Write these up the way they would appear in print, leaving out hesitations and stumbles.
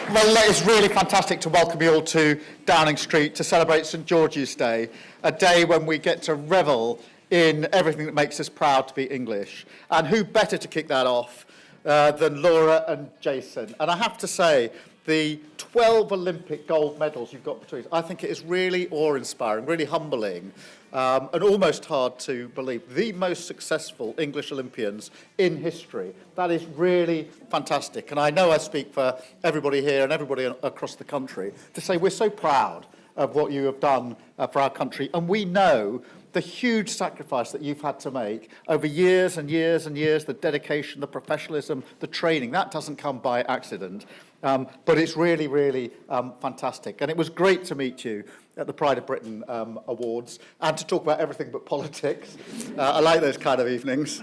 Well, it's really fantastic to welcome you all to Downing Street to celebrate St George's Day, a day when we get to revel in everything that makes us proud to be English. And who better to kick that off than Laura and Jason? And I have to say, the 12 Olympic gold medals you've got between us, I think it is really awe-inspiring, really humbling, and almost hard to believe. The most successful English Olympians in history. That is really fantastic. And I know I speak for everybody here and everybody across the country to say we're so proud of what you have done for our country. And we know the huge sacrifice that you've had to make over years and years and years, the dedication, the professionalism, the training. That doesn't come by accident. But it's really, really fantastic. And it was great to meet you at the Pride of Britain Awards and to talk about everything but politics. I like those kind of evenings.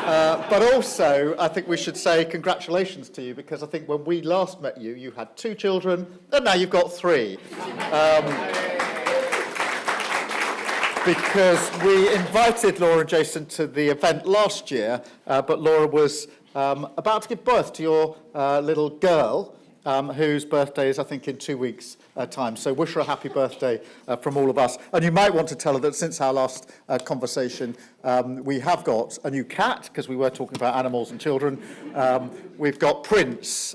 But also, I think we should say congratulations to you, because I think when we last met you, you had 2 children, and now you've got 3. Because we invited Laura and Jason to the event last year, but Laura was about to give birth to your little girl, whose birthday is, I think, in 2 weeks' time. So wish her a happy birthday from all of us. And you might want to tell her that since our last conversation, we have got a new cat, because we were talking about animals and children. We've got Prince,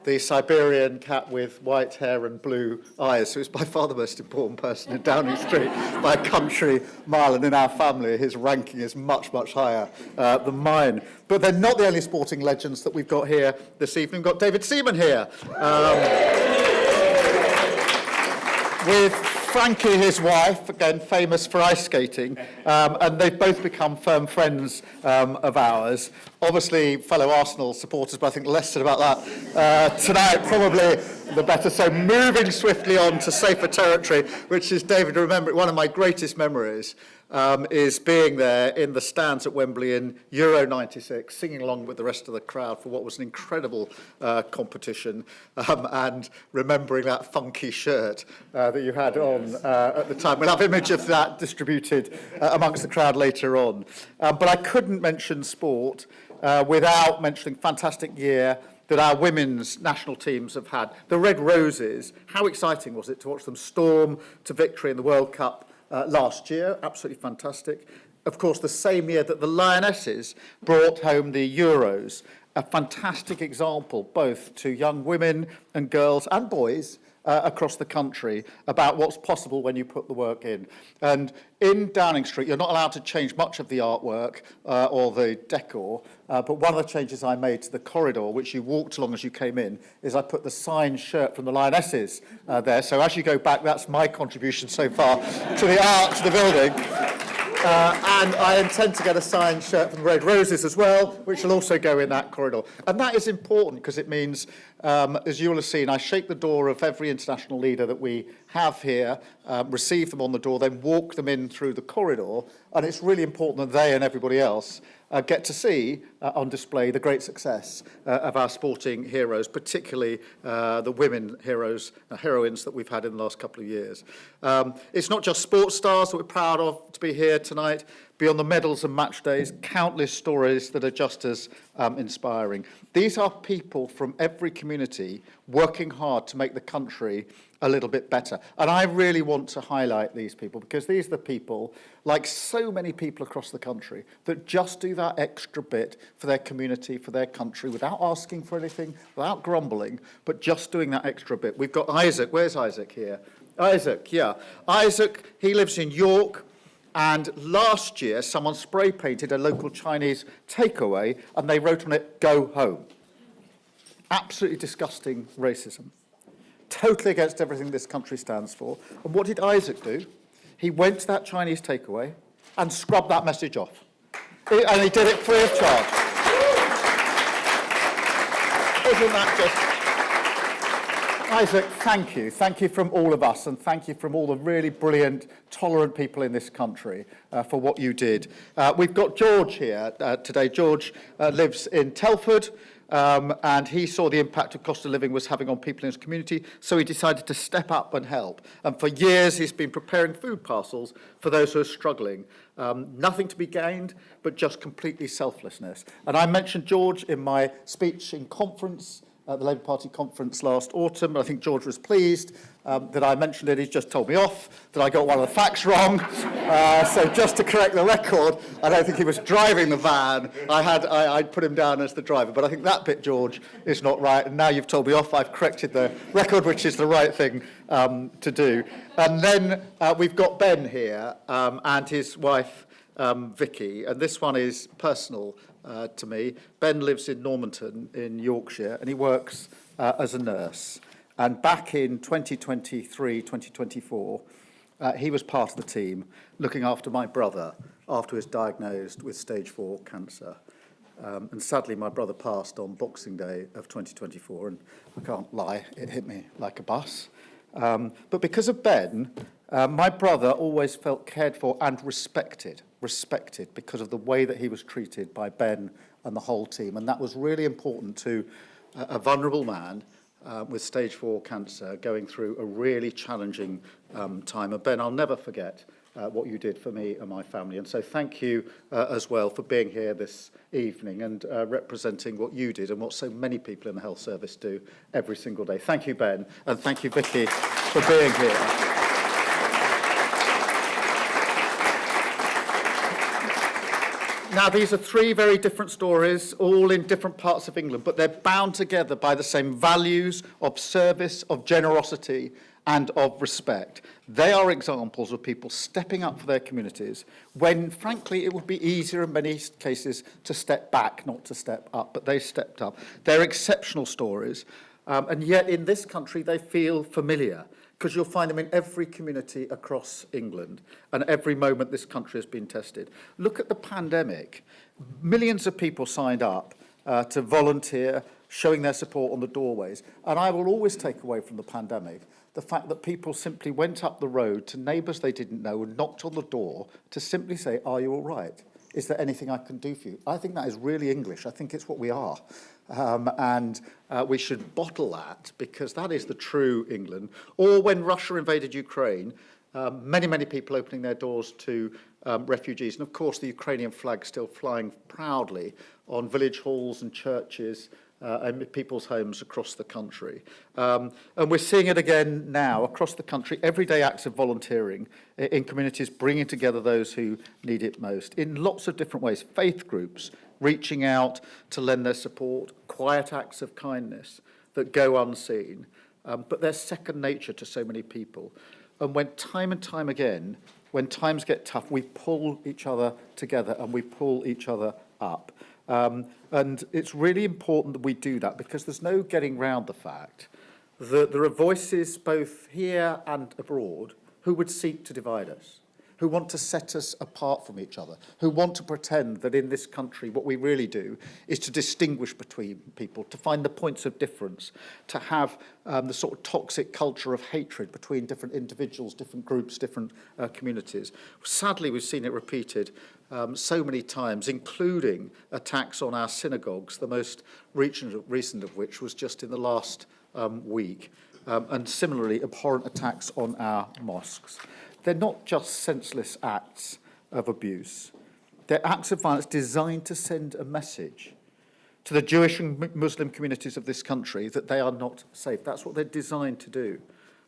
the Siberian cat with white hair and blue eyes, who is by far the most important person in Downing Street by a country mile. And in our family, his ranking is much, much higher than mine. But they're not the only sporting legends that we've got here this evening. We've got David Seaman here. With Frankie, his wife, again famous for ice skating, and they've both become firm friends of ours. Obviously, fellow Arsenal supporters, but I think less said about that tonight, probably the better. So moving swiftly on to safer territory, which is, David, remember, one of my greatest memories is being there in the stands at Wembley in Euro 96, singing along with the rest of the crowd for what was an incredible competition, and remembering that funky shirt that you had on at the time. We'll have an image of that distributed amongst the crowd later on. But I couldn't mention sport without mentioning fantastic year that our women's national teams have had. The Red Roses, how exciting was it to watch them storm to victory in the World Cup last year? Absolutely fantastic. Of course, the same year that the Lionesses brought home the Euros, a fantastic example both to young women and girls and boys across the country about what's possible when you put the work in. And in Downing Street, you're not allowed to change much of the artwork or the decor, but one of the changes I made to the corridor, which you walked along as you came in, is I put the signed shirt from the Lionesses there. So as you go back, that's my contribution so far to the art, to the building. And I intend to get a signed shirt from the Red Roses as well, which will also go in that corridor. And that is important because it means, as you will have seen, I shake the door of every international leader that we have here, receive them on the door, then walk them in through the corridor. And it's really important that they and everybody else get to see on display the great success of our sporting heroes, particularly the women heroines that we've had in the last couple of years. It's not just sports stars that we're proud of to be here tonight. Beyond the medals and match days, countless stories that are just as inspiring. These are people from every community working hard to make the country a little bit better. And I really want to highlight these people, because these are the people, like so many people across the country, that just do that extra bit for their community, for their country, without asking for anything, without grumbling, but just doing that extra bit. We've got Isaac. Where's Isaac here? Isaac, yeah. Isaac, he lives in York. And last year, someone spray painted a local Chinese takeaway and they wrote on it, "Go home." Absolutely disgusting racism. Totally against everything this country stands for. And what did Isaac do? He went to that Chinese takeaway and scrubbed that message off. And he did it free of charge. Isn't that just... Isaac, thank you. Thank you from all of us, and thank you from all the really brilliant, tolerant people in this country for what you did. We've got George here today. George lives in Telford, and he saw the impact of cost of living was having on people in his community, so he decided to step up and help. And for years, he's been preparing food parcels for those who are struggling. Nothing to be gained, but just completely selflessness. And I mentioned George in my speech in conference at the Labour Party conference last autumn. I think George was pleased that I mentioned it. He's just told me off that I got one of the facts wrong. So just to correct the record, I don't think he was driving the van. I'd put him down as the driver. But I think that bit, George, is not right. And now you've told me off, I've corrected the record, which is the right thing to do. And then we've got Ben here and his wife, Vicky. And this one is personal to me. Ben lives in Normanton in Yorkshire, and he works as a nurse. And back in 2023, 2024, he was part of the team looking after my brother after he was diagnosed with stage 4 cancer. And sadly, my brother passed on Boxing Day of 2024, and I can't lie, it hit me like a bus. But because of Ben, my brother always felt cared for and respected because of the way that he was treated by Ben and the whole team. And that was really important to a vulnerable man with stage 4 cancer going through a really challenging time. And Ben, I'll never forget what you did for me and my family. And so thank you as well for being here this evening and representing what you did and what so many people in the health service do every single day. Thank you, Ben, and thank you, Vicky, for being here. Now, these are 3 very different stories, all in different parts of England, but they're bound together by the same values of service, of generosity, and of respect. They are examples of people stepping up for their communities when, frankly, it would be easier in many cases to step back, not to step up, but they stepped up. They're exceptional stories, and yet in this country they feel familiar, because you'll find them in every community across England and every moment this country has been tested. Look at the pandemic. Millions of people signed up to volunteer, showing their support on the doorways. And I will always take away from the pandemic the fact that people simply went up the road to neighbours they didn't know and knocked on the door to simply say, "Are you all right? Is there anything I can do for you?" I think that is really English. I think it's what we are. And we should bottle that, because that is the true England. Or when Russia invaded Ukraine, many people opening their doors to refugees. And of course, the Ukrainian flag still flying proudly on village halls and churches and people's homes across the country. And we're seeing it again now across the country, everyday acts of volunteering in communities, bringing together those who need it most in lots of different ways. Faith groups reaching out to lend their support, quiet acts of kindness that go unseen, but they're second nature to so many people. And when time and time again, when times get tough, we pull each other together and we pull each other up. And it's really important that we do that, because there's no getting round the fact that there are voices both here and abroad who would seek to divide us, who want to set us apart from each other, who want to pretend that in this country what we really do is to distinguish between people, to find the points of difference, to have the sort of toxic culture of hatred between different individuals, different groups, different communities. Sadly, we've seen it repeated so many times, including attacks on our synagogues, the most recent of which was just in the last week, and similarly abhorrent attacks on our mosques. They're not just senseless acts of abuse. They're acts of violence designed to send a message to the Jewish and Muslim communities of this country that they are not safe. That's what they're designed to do,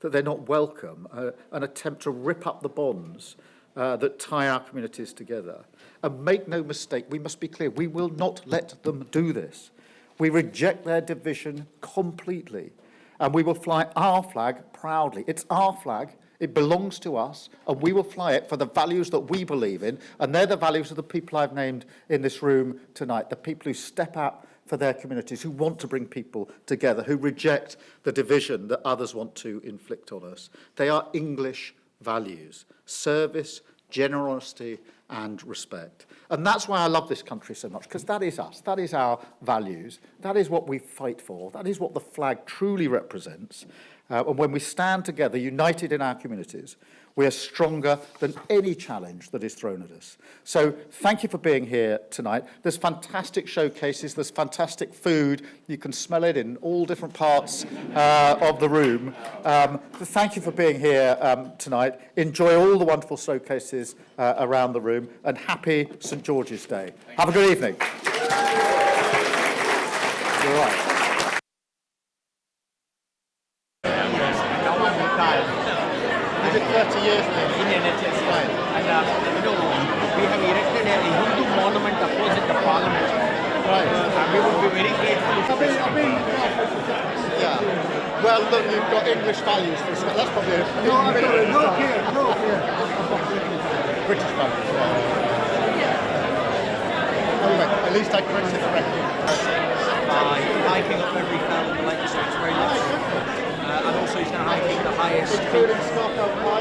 that they're not welcome, an attempt to rip up the bonds that tie our communities together. And make no mistake, we must be clear, we will not let them do this. We reject their division completely, and we will fly our flag proudly. It's our flag. It belongs to us, and we will fly it for the values that we believe in, and they're the values of the people I've named in this room tonight, the people who step up for their communities, who want to bring people together, who reject the division that others want to inflict on us. They are English values: service, generosity, and respect. And that's why I love this country so much, because that is us, that is our values, that is what we fight for, that is what the flag truly represents. And when we stand together, united in our communities, we are stronger than any challenge that is thrown at us. So thank you for being here tonight. There's fantastic showcases, there's fantastic food. You can smell it in all different parts of the room. Thank you for being here tonight. Enjoy all the wonderful showcases around the room, and happy St George's Day. Have a good evening. You're right. 30 years now. In NHS, Right. and we have erected a Hindu monument opposite the Parliament. Right. And we would be very grateful. Yeah. Well, look, you've got English values for Scotland. That's probably British values. Anyway, at least I corrected the record. Hiking up every fell in the Lake District very much. And also he's now hiking the highest peak. Including Scotland High.